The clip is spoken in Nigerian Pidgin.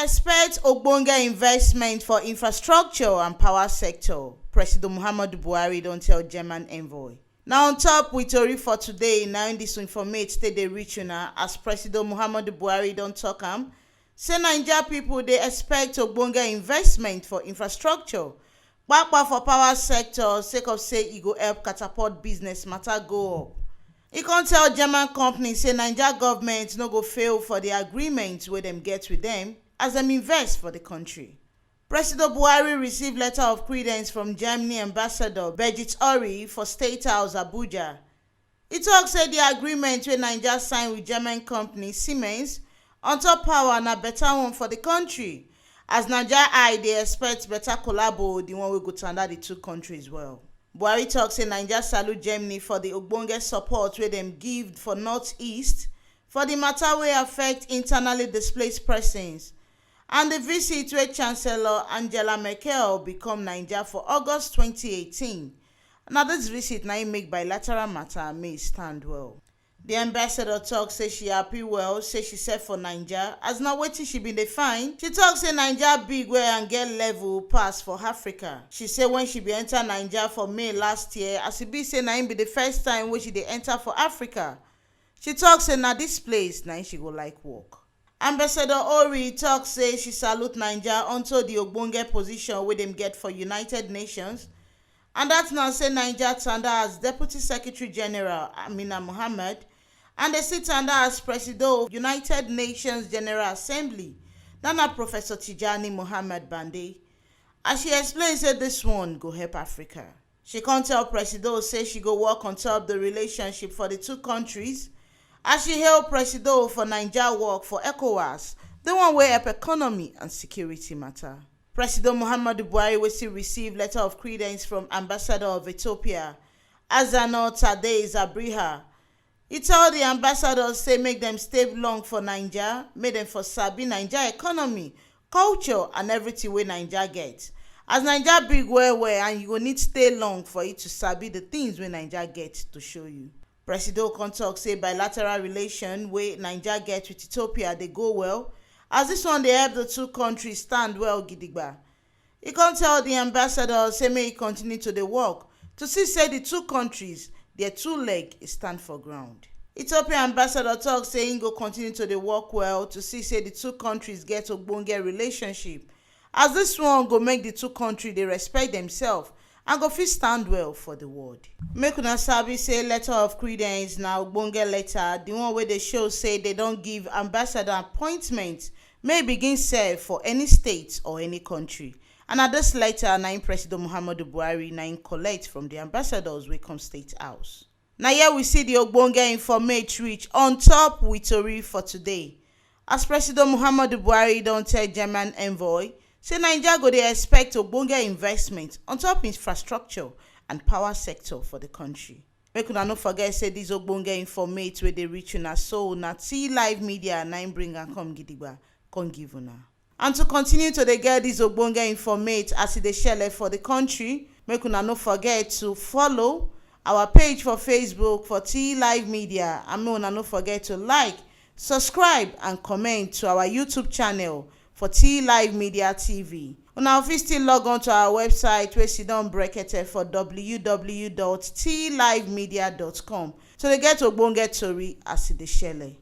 expect Ogbonge investment for infrastructure and power sector. Presido Buhari don tell German Envoy. Now on top with tori for today, now in this informate stay dey reach una as Presido Buhari don talk am. Say Naija people dey expect Ogbonge investment for infrastructure, kpakpa for power sector sake of say e go help catapult business matter go up. E con tell German company say Naija government no go fail for the agreement wey dem get with dem as dem invest for the country. Presido Buhari receive letter of credence from Germany ambassador Birgit Ori for State House Abuja. E tok say the agreement wey Naija sign with German company Siemens on top power na better one for the country, as Naija eye dey expect better collabo, the one wey go tanda the two countries well. Buhari tok say Naija salute Germany for the Ogbonge support wey dem give for Northeast for the matter wey affect internally displaced persons, and the visit wey Chancellor Angela Merkel become Naija for August 2018. Na dis visit na im make bilateral matter may stand well. The ambassador tok say she happy well, say she set for Naija as na wetin she bin dey find. She tok say Naija big well and get level pass for Africa. She say when she bin enter Naija for May last year, as e be say na im be the first time wey she dey enter for Africa. She tok say na dis place na im she go like work. Ambassador Ori tok say she salute Naija unto the Ogbonge position wey dem get for United Nations, and dat na say Naija tanda as Deputy Secretary General Amina Mohammed, and dey sit tanda as Presido of United Nations General Assembly, dat na Professor Tijani Mohammed Bande. As she explain say dis one go help Africa. She con tell Presido say she go work on top the relationship for the two countries, as she hail Presido for Naija work for ECOWAS, the one wey help economy and security matter. Presido Buhari wey still receive letter of credence from Ambassador of Ethiopia, Azano Tadei Zabriha. E tell the ambassador say make dem stay long for Naija, make dem for sabi Naija economy, culture and everything wey Naija get. As Naija big well and you go need stay long for it to sabi the things wey Naija get to show you. Presido con tok say bilateral relation wey Naija get with Ethiopia dey go well, as this one dey help the two countries stand well gidigba. E con tell the ambassador say make e continue to dey work to see say the two countries, their two leg stand for ground. Ethiopia ambassador tok say im go continue to dey work well to see say the two countries get ogbonge relationship, as this one go make the two countries dey respect themselves and go fit stand well for the world. Make una sabi say letter of credence na ogbonge letter, the one wey dey show say they don give ambassador appointment may begin serve for any state or any country. And na dis letter na im Presido Buhari na im collect from the ambassadors wey come State House. Na here we see the ogbonge informate reach on top with tori for today, as Presido Buhari don tell German Envoy say Naija go dey expect ogbonge investment on top infrastructure and power sector for the country. Make una no forget say dis ogbonge informate wey dey reach una so na T Live Media na im bring am come gidigba come give una. And to continue to dey get dis ogbonge informate as e dey shele for the country, make una no forget to follow our page for Facebook for T Live Media, and make una no forget to like, subscribe and comment to our YouTube channel for T Live Media TV. Una fit still log on to our website wey sidon brekete for www.tlivemedia.com to dey get ogbonge tori as e dey shele.